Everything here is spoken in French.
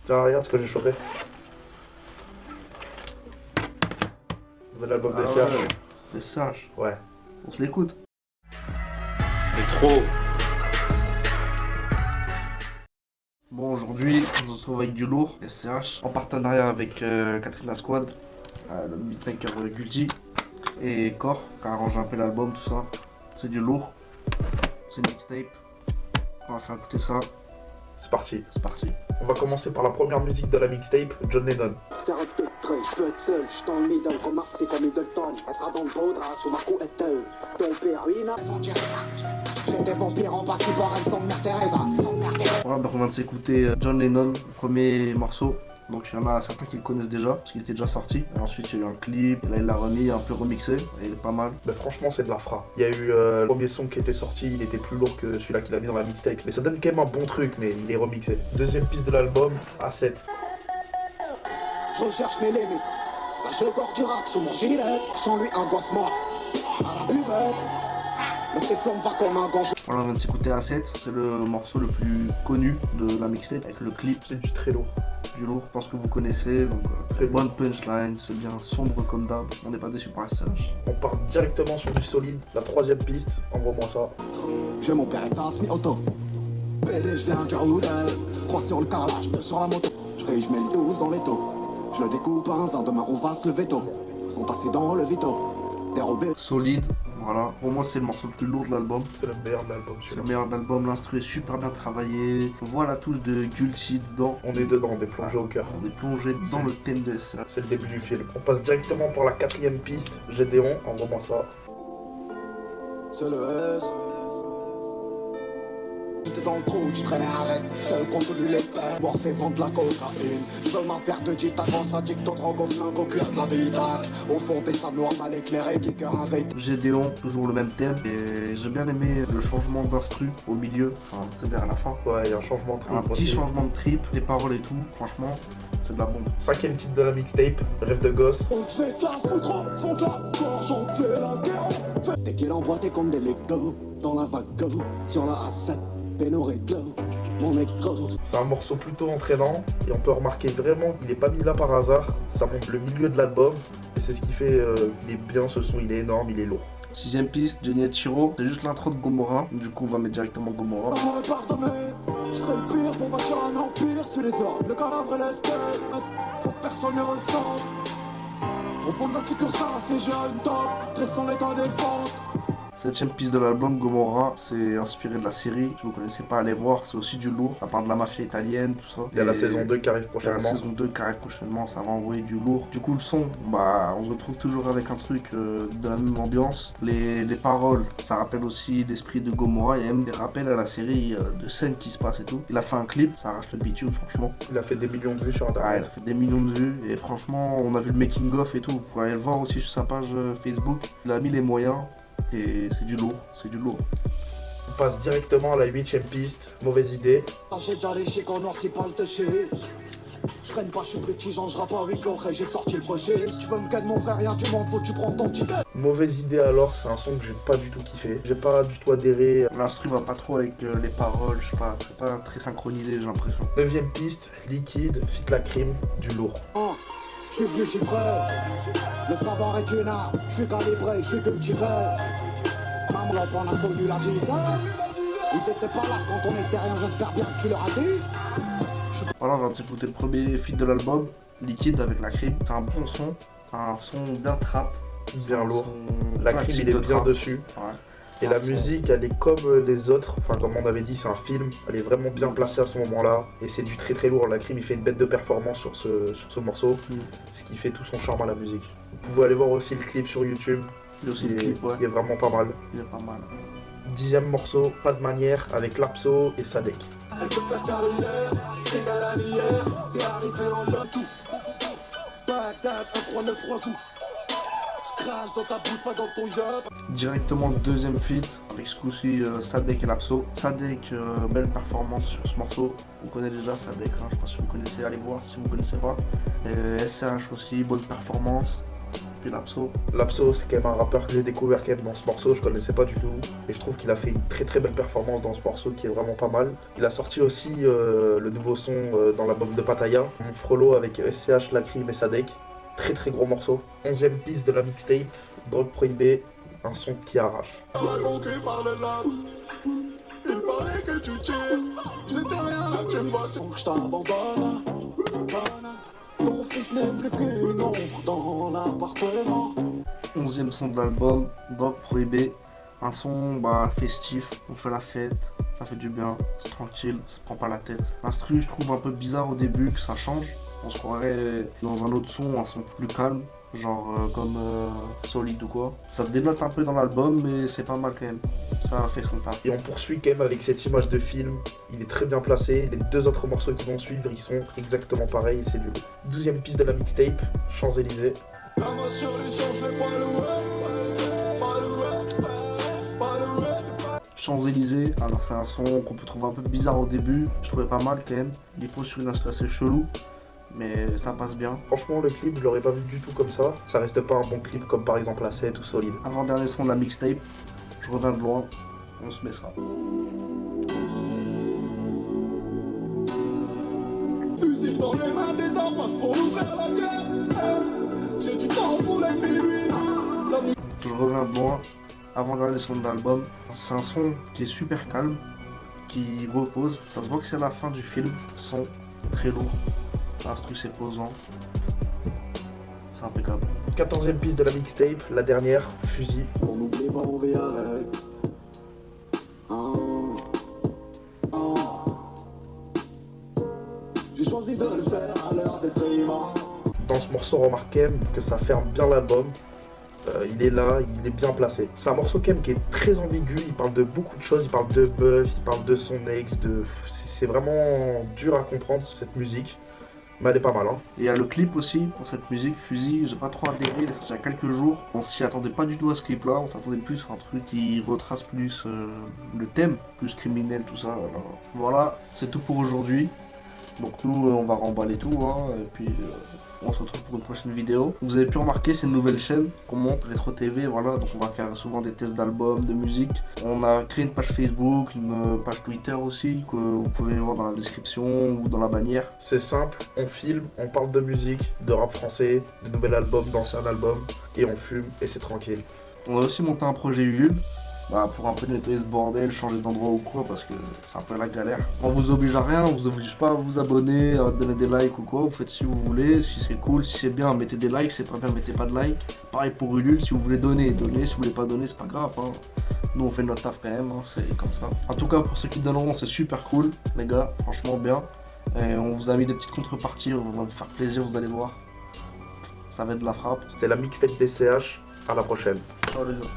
Tiens, regarde ce que j'ai chopé. Nouvel album des SCH. Ouais. Des SCH. Ouais. On se l'écoute. Mais trop. Bon, aujourd'hui, on se retrouve avec du lourd, SCH, en partenariat avec Katrina Squad, le beatmaker Gulti et Core, qui a arrangé un peu l'album, tout ça. C'est du lourd, c'est une mixtape. On va faire écouter ça, C'est parti. c'est parti. On va commencer par la première musique de la mixtape, John Lennon. J'arrête de stress, je peux être seul, je suis dans le middle comme Mars, c'est comme Middleton. Elle sera dans le beau drap sous ma couette. Ton père, ruine, j'ai des vampires en bas qui boivent, elles sont de Mère Teresa. Voilà, donc on vient de s'écouter John Lennon, le premier morceau. Donc il y en a certains qui le connaissent déjà, parce qu'il était déjà sorti. Et ensuite il y a eu un clip, et là il l'a remis, un peu remixé, et il est pas mal. Bah, franchement, c'est de la fra. Il y a eu le premier son qui était sorti, il était plus lourd que celui-là qu'il a mis dans la mixtape. Mais ça donne quand même un bon truc, mais il est remixé. Deuxième piste de l'album, A7. Je recherche mes limites. Là je gorge du rap sous mon gilet. Sans lui un gosse mort à la buvette. Le téflon va comme un gauche. Voilà, on vient de s'écouter A7, c'est le morceau le plus connu de la mixtape, avec le clip. C'est du très lourd. Du lourd, je pense que vous connaissez, donc C'est c'est bonne punchline, c'est bien sombre comme d'hab, on n'est pas déçu par SCH. On part directement sur du solide. La troisième piste, envoie-moi ça. Je mon père est un semi-auto. PD, je viens du roudel. Croix sur le carrelage, deux sur la moto. Je mets le 12 dans les taux. Je le découpe un vin, demain on va se lever tôt. Sont tassés dans le vito. Dérobé. Solide, voilà, pour moi c'est le morceau le plus lourd de l'album. C'est le meilleur de l'album, C'est celui-là. le meilleur de l'album, l'instru est super bien travaillé, on voit la touche de Gulti dedans. On est dedans, on est plongé au cœur. On est plongé dans le thème de SCH. C'est le début du film. On passe directement pour la quatrième piste, Gédéon, envoie-moi ça. C'est le S. J'étais dans le trou, tu traînais avec ceux qu'on tenu les peines. Moi fait vendre la cocaïne. Je veux ma paire de dita quand ça dit que ton drogue au flingue au cœur de la bitac. Au fond des sables noirs mal éclairés qui cœur avec. Gédéon, toujours le même thème, et j'ai bien aimé le changement d'instru au milieu, enfin c'est vers la fin. Ouais, il y a un changement de Un trip petit aussi. changement de trip, les paroles et tout, franchement, c'est de la bombe. Cinquième titre de la mixtape, Rêve de gosse. On te fait de la foutre, fond de la gorge, on te fait la guerre. Dès qu'il emboîtait comme des Legos, dans la vague go, sur la A7, pénoré glow, mon micro. C'est un morceau plutôt entraînant et on peut remarquer vraiment qu'il n'est pas mis là par hasard. Ça montre le milieu de l'album et c'est ce qui fait qu'il est bien ce son, il est énorme, il est lourd. Sixième piste, Jenny et Chiro, c'est juste l'intro de Gomorrah, du coup on va mettre directement Gomorrah. On m'aurait pardonné, je serais le pire pour bâtir un empire sur les ordres. Le cadavre et l'espèce, faut que personne ne ressente. Au fond de la succursale, c'est j'ai une top, dressons l'état des ventes. Septième piste de l'album, Gomorrah, c'est inspiré de la série, si vous connaissez pas, allez voir, c'est aussi du lourd, ça parle de la mafia italienne, tout ça. Il y a la Et saison 2 qui arrive il y a la prochainement. saison 2 qui arrive prochainement, ça va envoyer du lourd. Du coup le son, bah on se retrouve toujours avec un truc de la même ambiance. Les paroles, ça rappelle aussi l'esprit de Gomorrah, il y a même des rappels à la série de scènes qui se passent et tout. Il a fait un clip, ça arrache le bitume franchement. Il a fait des millions de vues sur Ouais, il internet. a fait des millions de vues et franchement on a vu le making of et tout, vous pourrez aller le voir aussi sur sa page Facebook. Il a mis les moyens et c'est du lourd, c'est du lourd. On passe directement à la huitième piste, Mauvaise idée. J'ai déjà les chics en noir, c'est pas le toucher. Je traîne pas, je suis petit, j'en rappe pas avec l'oreille, j'ai sorti le projet. Si tu veux me ken mon frère, rien du monde, faut que tu prends ton ticket. Mauvaise idée alors, c'est un son que j'ai pas du tout kiffé. J'ai pas du tout adhéré. L'instru va pas trop avec les paroles, je sais pas, c'est pas très synchronisé j'ai l'impression. Neuvième piste, Liquide, Fit la Crime, du lourd. Je suis venu chiffrer. Le savoir est une arme, je suis calibré, je suis cultivé. Maman lampe en a connu la giselle. Ils étaient pas là quand on était rien, j'espère bien que tu leur as dit. Voilà, on va s'écouter le premier feat de l'album, Liquide avec la crime. C'est un bon son, un son bien trap. Bien Un lourd. son La Crime, classique il est de bien trap. dessus. Ouais. Et Un la son- musique, elle est comme les autres. Enfin, comme on avait dit, c'est un film. Elle est vraiment bien placée à ce moment-là. Et c'est du très très lourd. La Crime, il fait une bête de performance sur ce morceau. Ce qui fait tout son charme à la musique. Vous pouvez aller voir aussi le clip sur YouTube. Il y a aussi Il le est, clip, ouais, il est vraiment pas mal. il est pas mal. Dixième morceau, Pas de manière, avec Lapso et Sadek. Elle peut faire carrière, c'est à la lière. T'es arrivé en lotou. Bagdad, 139 sous. Je crache dans ta bouche, pas dans ton yop. Directement le deuxième feat, avec ce coup-ci Sadek et Lapso. Sadek, belle performance sur ce morceau. On connaît déjà Sadek, hein, je sais pas si vous connaissez, allez voir si vous connaissez pas. Et SCH aussi, bonne performance. puis Lapso. Lapso, c'est quand même un rappeur que j'ai découvert quand même dans ce morceau, je connaissais pas du tout. Et je trouve qu'il a fait une très très belle performance dans ce morceau qui est vraiment pas mal. Il a sorti aussi le nouveau son dans l'album de Pattaya, Frollo avec SCH, Lacrim et Sadek. Très très gros morceau. 11e piste de la mixtape, Drogue Prohibée, un son qui arrache. Conquis par le lab. Il paraît que tu tires. J'étais rien là, tu me vois, c'est que je t'abandonne. Ton fils n'est plus qu'une ombre dans l'appartement. 11e son de l'album, Drogue Prohibée. Un son festif, on fait la fête, ça fait du bien, c'est tranquille, ça se prend pas la tête. L'instru, je trouve un peu bizarre au début, que ça change. On se croirait dans un autre son plus calme, genre comme Solide ou quoi. Ça dénote un peu dans l'album, mais c'est pas mal quand même. Ça a fait son taf. Et on poursuit quand même avec cette image de film, il est très bien placé. Les deux autres morceaux qui vont suivre, ils sont exactement pareils, c'est du 12e piste de la mixtape, Champs-Élysées. La main sur les champs, je l'ai pas loué. Pas loué, pas loué. Champs-Élysées, alors c'est un son qu'on peut trouver un peu bizarre au début, je trouvais pas mal quand même. Il est posé sur une instru assez chelou, mais ça passe bien. Franchement, le clip, je l'aurais pas vu du tout comme ça. Ça reste pas un bon clip comme par exemple la 7 ou Solide. Avant-dernier son de la mixtape, je reviens de loin, on se met ça. Fusil dans les mains des enfants pour nous faire la guerre. J'ai du temps pour les minuit. La nuit. Je reviens de loin, avant-dernier son de l'album. C'est un son qui est super calme, qui repose. Ça se voit que c'est la fin du film. Son très lourd. L'instru c'est posant. C'est impeccable. 14e piste de la mixtape, la dernière, Fusil. On n'oublie pas, on vit avec. J'ai choisi de le faire à l'heure des paiements. Dans ce morceau, on remarque quand même que ça ferme bien l'album. Il est là, il est bien placé. C'est un morceau quand même qui est très ambigu, il parle de beaucoup de choses, il parle de Buff, il parle de son ex, c'est vraiment dur à comprendre cette musique. Mais elle est pas mal, hein. Et il y a le clip aussi pour cette musique, Fusil, j'ai pas trop adhéré, il est sorti il y a quelques jours. On s'y attendait pas du tout à ce clip là, on s'attendait plus à un truc qui retrace plus le thème, plus criminel, tout ça. Alors, voilà, c'est tout pour aujourd'hui. Donc nous on va remballer tout, hein, et puis on se retrouve pour une prochaine vidéo. Vous avez pu remarquer, c'est une nouvelle chaîne qu'on monte, Rétro TV, voilà, donc on va faire souvent des tests d'albums, de musique. On a créé une page Facebook, une page Twitter aussi, que vous pouvez voir dans la description ou dans la bannière. C'est simple, on filme, on parle de musique, de rap français, de nouvel album, d'ancien album, et on fume, et c'est tranquille. On a aussi monté un projet Ulule. Pour un peu nettoyer ce bordel, changer d'endroit ou quoi, parce que c'est un peu la galère. On vous oblige à rien, on vous oblige pas à vous abonner, à donner des likes ou quoi, vous faites si vous voulez, si c'est cool, si c'est bien, mettez des likes, c'est pas bien, mettez pas de likes. Pareil pour Ulule, si vous voulez donner, donnez, si vous voulez pas donner, c'est pas grave, hein. Nous on fait notre taf quand même, hein, c'est comme ça. En tout cas, pour ceux qui donneront, c'est super cool, les gars, franchement bien. Et on vous a mis des petites contreparties, on va vous faire plaisir, vous allez voir. Ça va être de la frappe. C'était la mixtape des CH, à la prochaine. Ciao les gars.